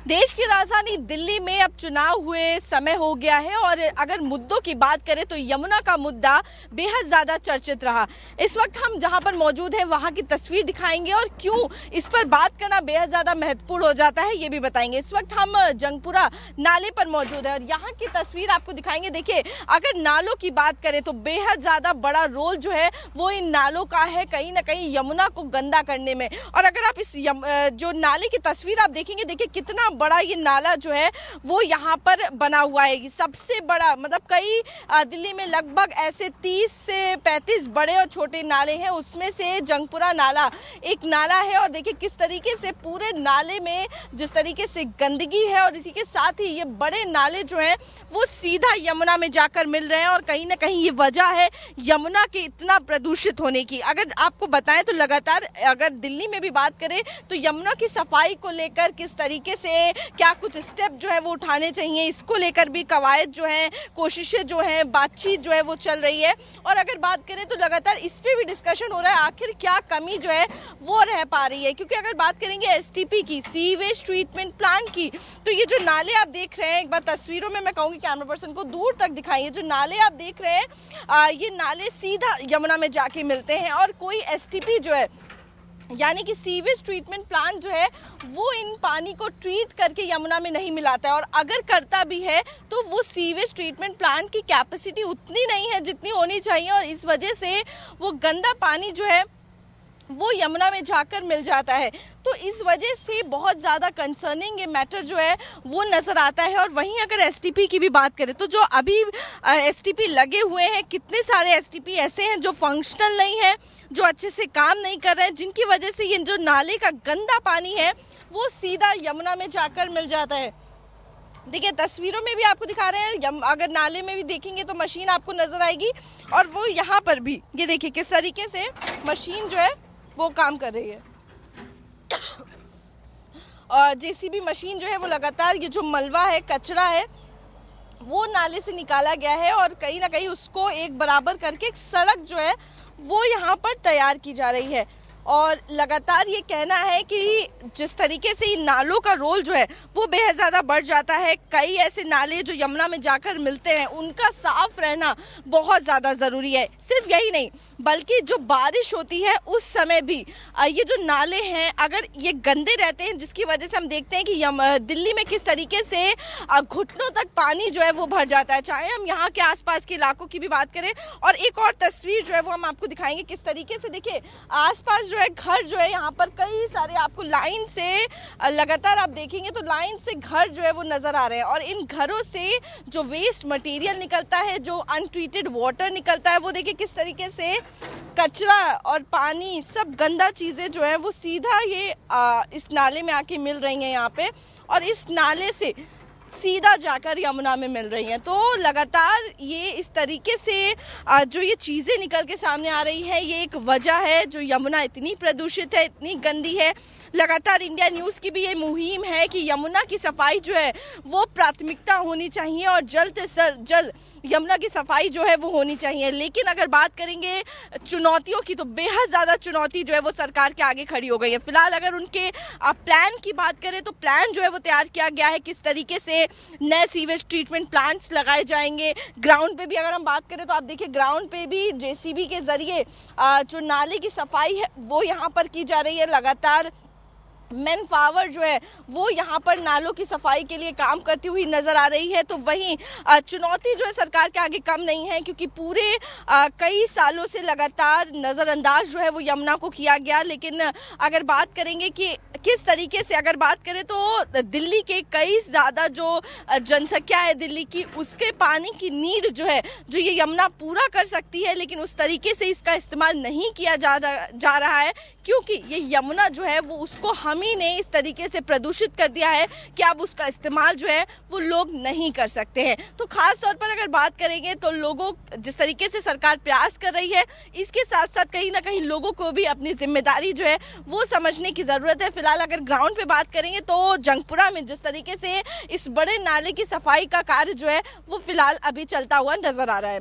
देश की राजधानी दिल्ली में अब चुनाव हुए समय हो गया है और अगर मुद्दों की बात करें तो यमुना का मुद्दा बेहद ज़्यादा चर्चित रहा। इस वक्त हम जहां पर मौजूद हैं वहां की तस्वीर दिखाएंगे और क्यों इस पर बात करना बेहद ज़्यादा महत्वपूर्ण हो जाता है ये भी बताएंगे। इस वक्त हम जंगपुरा नाले पर मौजूद है और यहाँ की तस्वीर आपको दिखाएंगे। देखिए, अगर नालों की बात करें तो बेहद ज़्यादा बड़ा रोल जो है वो इन नालों का है कहीं ना कहीं यमुना को गंदा करने में। और अगर आप इस जो नाले की तस्वीर आप देखेंगे, देखिए कितना बड़ा ये नाला जो है वो यहाँ पर बना हुआ है। सबसे बड़ा मतलब कई दिल्ली में लगभग ऐसे 30 से 35 बड़े और छोटे नाले हैं, उसमें से जंगपुरा नाला एक नाला है। और देखिए किस तरीके से पूरे नाले में जिस तरीके से गंदगी है और इसी के साथ ही ये बड़े नाले जो हैं वो सीधा यमुना में जाकर मिल रहे हैं। और कहीं ना कहीं ये वजह है यमुना के इतना प्रदूषित होने की। अगर आपको बताएं तो लगातार अगर दिल्ली में भी बात करें तो यमुना की सफाई को लेकर किस तरीके से क्या कुछ स्टेप जो है वो उठाने चाहिए, इसको लेकर भी कवायद जो है, कोशिशें जो है, बातचीत जो है वो चल रही है। और अगर बात करें तो लगातार इस पे भी डिस्कशन हो रहा है आखिर क्या कमी जो है वो रह पा रही है। क्योंकि अगर बात करेंगे एसटीपी की, सीवेज ट्रीटमेंट प्लांट की, तो ये जो नाले आप देख रहे हैं, एक बार तस्वीरों में मैं कहूँगी कैमरा पर्सन को दूर तक दिखाइए, जो नाले आप देख रहे हैं ये नाले सीधा यमुना में जाके मिलते हैं। और कोई एसटीपी जो है यानी कि सीवेज ट्रीटमेंट प्लांट जो है वो इन पानी को ट्रीट करके यमुना में नहीं मिलाता है। और अगर करता भी है तो वो सीवेज ट्रीटमेंट प्लांट की कैपेसिटी उतनी नहीं है जितनी होनी चाहिए। और इस वजह से वो गंदा पानी जो है वो यमुना में जाकर मिल जाता है। तो इस वजह से बहुत ज़्यादा कंसर्निंग ये मैटर जो है वो नज़र आता है। और वहीं अगर एसटीपी की भी बात करें तो जो अभी एसटीपी लगे हुए हैं, कितने सारे एसटीपी ऐसे हैं जो फंक्शनल नहीं है, जो अच्छे से काम नहीं कर रहे हैं, जिनकी वजह से ये जो नाले का गंदा पानी है वो सीधा यमुना में जाकर मिल जाता है। देखिए तस्वीरों में भी आपको दिखा रहे हैं, अगर नाले में भी देखेंगे तो मशीन आपको नज़र आएगी। और वो यहाँ पर भी ये देखिए किस तरीके से मशीन जो है वो काम कर रही है। और जेसीबी मशीन जो है वो लगातार ये जो मलबा है, कचरा है, वो नाले से निकाला गया है और कहीं ना कहीं उसको एक बराबर करके एक सड़क जो है वो यहाँ पर तैयार की जा रही है। और लगातार ये कहना है कि जिस तरीके से इन नालों का रोल जो है वो बेहद ज़्यादा बढ़ जाता है। कई ऐसे नाले जो यमुना में जाकर मिलते हैं उनका साफ रहना बहुत ज़्यादा ज़रूरी है। सिर्फ यही नहीं बल्कि जो बारिश होती है उस समय भी ये जो नाले हैं अगर ये गंदे रहते हैं, जिसकी वजह से हम देखते हैं कि दिल्ली में किस तरीके से घुटनों तक पानी जो है वो भर जाता है। चाहे हम यहाँ के आसपास के इलाकों की भी बात करें। और एक और तस्वीर जो है वो हम आपको दिखाएंगे किस तरीके से। देखिए आसपास जो है घर जो है यहाँ पर कई सारे आपको लाइन से लगातार आप देखेंगे तो लाइन से घर जो है वो नज़र आ रहे हैं। और इन घरों से जो वेस्ट मटेरियल निकलता है, जो अनट्रीटेड वाटर निकलता है, वो देखिए किस तरीके से कचरा और पानी सब गंदा चीज़ें जो है वो सीधा ये इस नाले में आके मिल रही हैं यहाँ पे। और इस नाले से सीधा जाकर यमुना में मिल रही हैं। तो लगातार ये इस तरीके से जो ये चीज़ें निकल के सामने आ रही है, ये एक वजह है जो यमुना इतनी प्रदूषित है, इतनी गंदी है। लगातार इंडिया न्यूज़ की भी ये मुहिम है कि यमुना की सफाई जो है वो प्राथमिकता होनी चाहिए और जल्द से जल्द यमुना की सफाई जो है वो होनी चाहिए। लेकिन अगर बात करेंगे चुनौतियों की तो बेहद ज़्यादा चुनौती जो है वो सरकार के आगे खड़ी हो गई है। फिलहाल अगर उनके प्लान की बात करें तो प्लान जो है वो तैयार किया गया है किस तरीके से नए सीवेज ट्रीटमेंट प्लांट्स लगाए जाएंगे। ग्राउंड पे भी अगर हम बात करें तो आप देखिए ग्राउंड पे भी जेसीबी के ज़रिए जो नाले की सफाई है वो यहाँ पर की जा रही है। लगातार मैन पावर जो है वो यहाँ पर नालों की सफाई के लिए काम करती हुई नज़र आ रही है। तो वहीं चुनौती जो है सरकार के आगे कम नहीं है, क्योंकि पूरे कई सालों से लगातार नज़रअंदाज जो है वो यमुना को किया गया। लेकिन अगर बात करेंगे कि किस तरीके से अगर बात करें तो दिल्ली के कई ज़्यादा जो जनसंख्या है दिल्ली की, उसके पानी की नीड जो है जो ये यमुना पूरा कर सकती है, लेकिन उस तरीके से इसका इस्तेमाल नहीं किया जा रहा है। क्योंकि ये यमुना जो है वो उसको हम ही ने इस तरीके से प्रदूषित कर दिया है कि अब उसका इस्तेमाल जो है वो लोग नहीं कर सकते हैं। तो खास तौर पर अगर बात करेंगे तो लोगों जिस तरीके से सरकार प्रयास कर रही है, इसके साथ साथ कहीं ना कहीं लोगों को भी अपनी जिम्मेदारी जो है वो समझने की ज़रूरत है। फिलहाल अगर ग्राउंड पे बात करेंगे तो जंगपुरा में जिस तरीके से इस बड़े नाले की सफाई का कार्य जो है वो फिलहाल अभी चलता हुआ नजर आ रहा है।